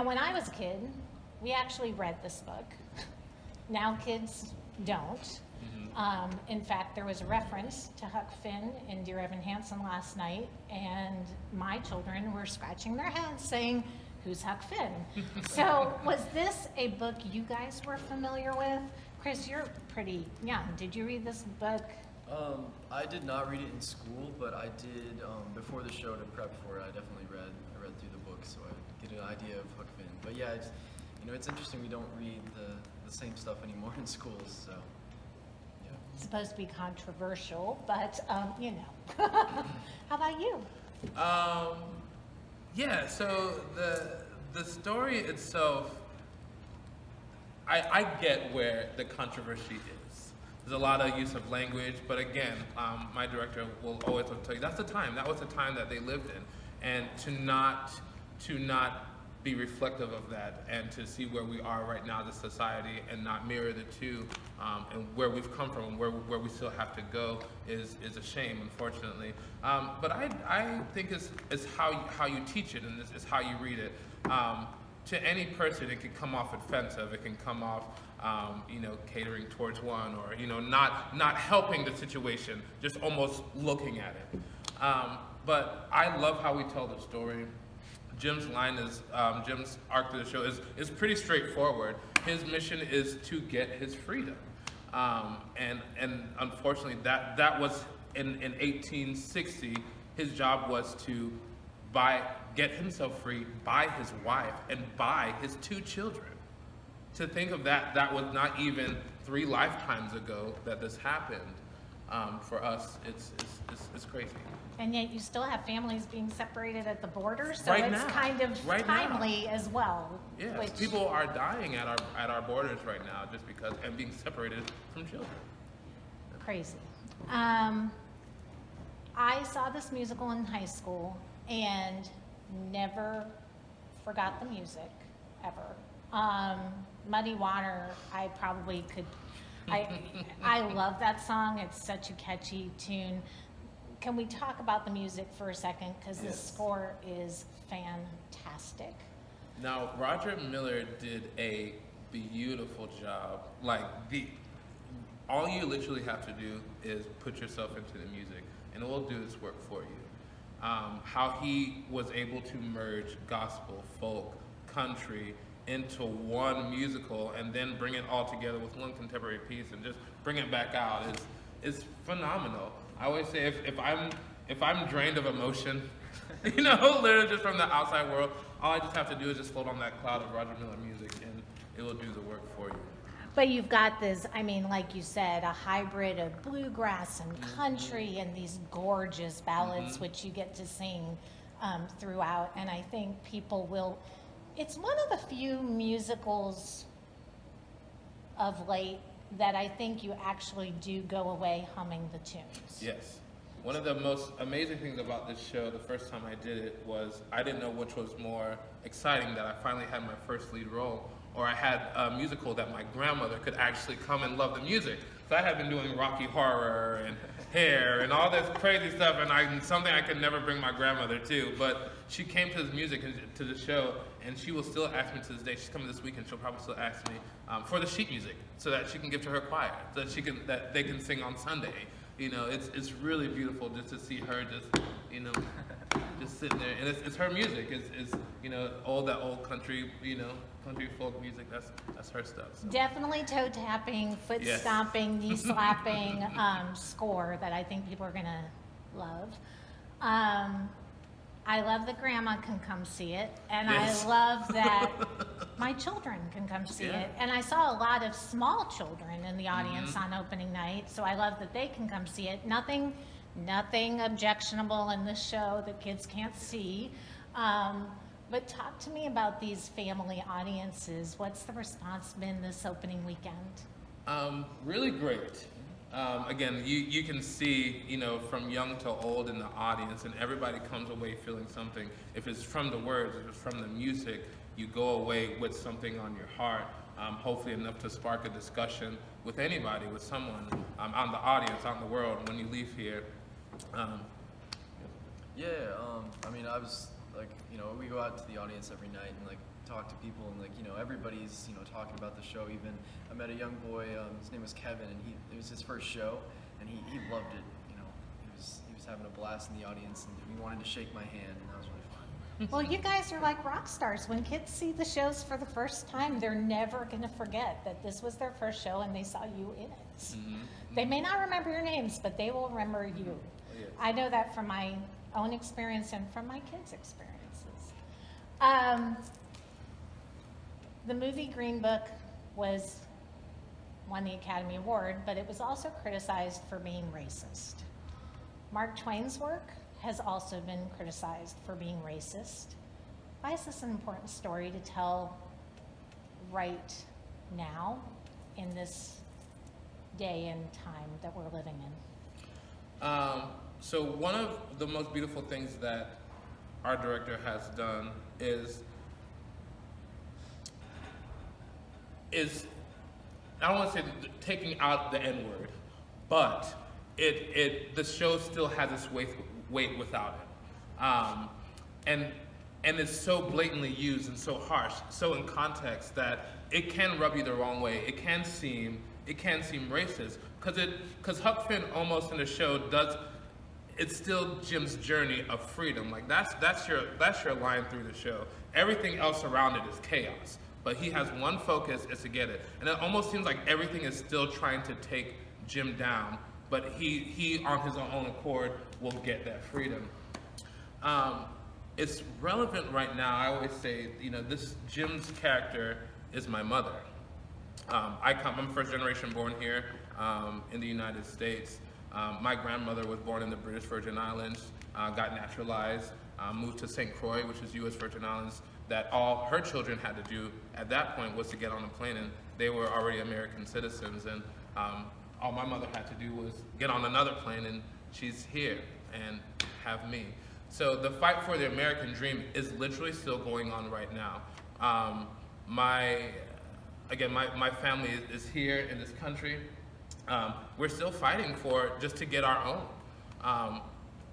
Now, when I was a kid, we actually read this book. Now kids don't. In fact, there was a reference to Huck Finn in Dear Evan Hansen last night, and my children were scratching their heads saying, "Who's Huck Finn?" So was this a book you guys were familiar with? Chris, you're pretty young. Did you read this book? I did not read it in school, but I did before the show to prep for it. I definitely read through the book, so I get an idea of Huck Finn. But yeah, it's interesting we don't read the same stuff anymore in schools. So yeah, It's supposed to be controversial, but How about you? Yeah. So the story itself, I get where the controversy is. There's a lot of use of language, but again, my director will always tell you that was the time that they lived in, and to not be reflective of that, and to see where we are right now as a society and not mirror the two, and where we've come from and where we still have to go is a shame, unfortunately. But I think it's how you teach it, and it's how you read it. To any person, it can come off offensive. It can come off, catering towards one, or not helping the situation, just almost looking at it. But I love how we tell the story. Jim's arc to the show is pretty straightforward. His mission is to get his freedom, and unfortunately that was in 1860. His job was to get himself free, buy his wife, and buy his 2 children. To think of that was not even 3 lifetimes ago that this happened. For us, it's crazy. And yet you still have families being separated at the border, so Right it's now. kind of Right timely as well. Yes, which- people are dying at our borders right now just because, and being separated from children. Crazy. I saw this musical in high school and never forgot the music, ever. Muddy Water, I probably could, I love that song. It's such a catchy tune. Can we talk about the music for a second? Because the score is fantastic. Now, Roger Miller did a beautiful job. All you literally have to do is put yourself into the music, and it will do its work for you. How he was able to merge gospel, folk, country into one musical, and then bring it all together with one contemporary piece, and just bring it back out is phenomenal. I always say if I'm drained of emotion, literally just from the outside world, all I just have to do is just float on that cloud of Roger Miller music, and it will do the work for you. But you've got this, like you said, a hybrid of bluegrass and country and these gorgeous ballads, which you get to sing throughout. And I think people will, it's one of the few musicals of late that I think you actually do go away humming the tunes. Yes. One of the most amazing things about this show, the first time I did it, was I didn't know which was more exciting, that I finally had my first lead role, or I had a musical that my grandmother could actually come and love the music. So I had been doing Rocky Horror and Hair and all this crazy stuff, and something I could never bring my grandmother to. But she came to this music and to the show, and she will still ask me to this day. She's coming this week, and she'll probably still ask me for the sheet music, so that she can give to her choir, so that they can sing on Sunday. It's really beautiful just to see her just sitting there, and it's her music. It's all that old country, country folk music. That's her stuff. So. Definitely toe tapping, foot stomping, knee slapping score that I think people are gonna love. I love that grandma can come see it, and I love that my children can come see it. And I saw a lot of small children in the audience on opening night, so I love that they can come see it. Nothing objectionable in this show that kids can't see. But talk to me about these family audiences. What's the response been this opening weekend? Really great. Again, you can see, from young to old in the audience, and everybody comes away feeling something. If it's from the words, if it's from the music, you go away with something on your heart, hopefully enough to spark a discussion with anybody, with someone, out in the audience, out in the world, when you leave here. I was we go out to the audience every night, and talk to people, and like, you know, everybody's, you know, talking about the show. Even I met a young boy, his name was Kevin, and it was his first show, and he loved it. You know, he was having a blast in the audience, and he wanted to shake my hand, and that was really fun. Well, you guys are like rock stars. When kids see the shows for the first time, they're never going to forget that this was their first show and they saw you in it. Mm-hmm. They may not remember your names, but they will remember you. Yeah. I know that from my own experience and from my kids' experiences. The movie Green Book won the Academy Award, but it was also criticized for being racist. Mark Twain's work has also been criticized for being racist. Why is this an important story to tell right now in this day and time that we're living in? So one of the most beautiful things that our director has done is I don't want to say taking out the N-word, but the show still has its weight without it. And it's so blatantly used and so harsh, so in context that it can rub you the wrong way. It can seem racist because Huck Finn almost in the show it's still Jim's journey of freedom. Like that's your line through the show. Everything else around it is chaos, but he has one focus, is to get it. And it almost seems like everything is still trying to take Jim down, but he on his own accord will get that freedom. It's relevant right now. I always say, you know, this Jim's character is my mother. I'm first generation born here in the United States. My grandmother was born in the British Virgin Islands, got naturalized, moved to St. Croix, which is U.S. Virgin Islands, that all her children had to do at that point was to get on a plane, and they were already American citizens, and all my mother had to do was get on another plane, and she's here and have me. So the fight for the American dream is literally still going on right now. My family is here in this country. We're still fighting for just to get our own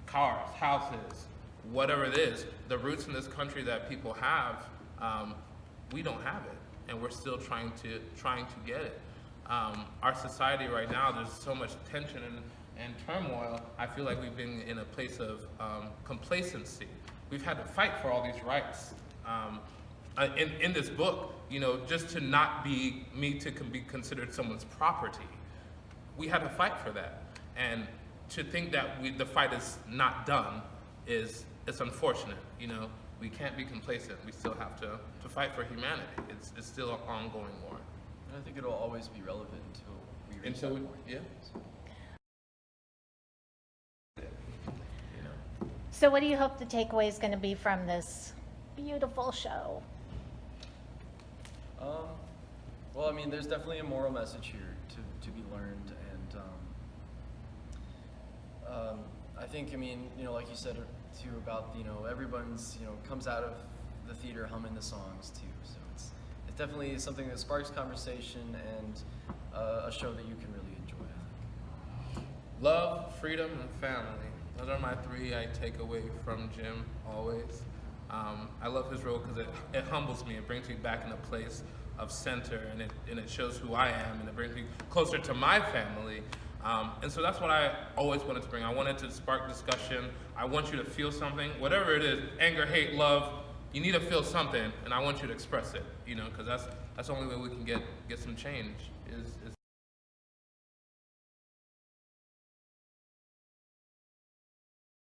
cars, houses, whatever it is. The roots in this country that people have, we don't have it, and we're still trying to get it. Our society right now, there's so much tension and turmoil. I feel like we've been in a place of complacency. We've had to fight for all these rights. In this book, you know, just to not be be considered someone's property, we had to fight for that. And to think that the fight is not done it's unfortunate. You know, we can't be complacent. We still have to fight for humanity. It's still an ongoing war. And I think it'll always be relevant until we reach that point. Yeah. So what do you hope the takeaway is going to be from this beautiful show? Well, I mean, there's definitely a moral message here to be learned, and I think, I mean, you know, like you said too about, you know, everyone's, you know, comes out of the theater humming the songs too. So it's definitely something that sparks conversation and a show that you can really enjoy, I think. Love, freedom, and family. Those are my three I take away from Jim always. I love his role because it humbles me. It brings me back in a place of center, and it shows who I am, and it brings me closer to my family. And so that's what I always wanted to bring. I wanted to spark discussion. I want you to feel something, whatever it is, anger, hate, love. You need to feel something, and I want you to express it. You know, because that's the only way we can get some change. Is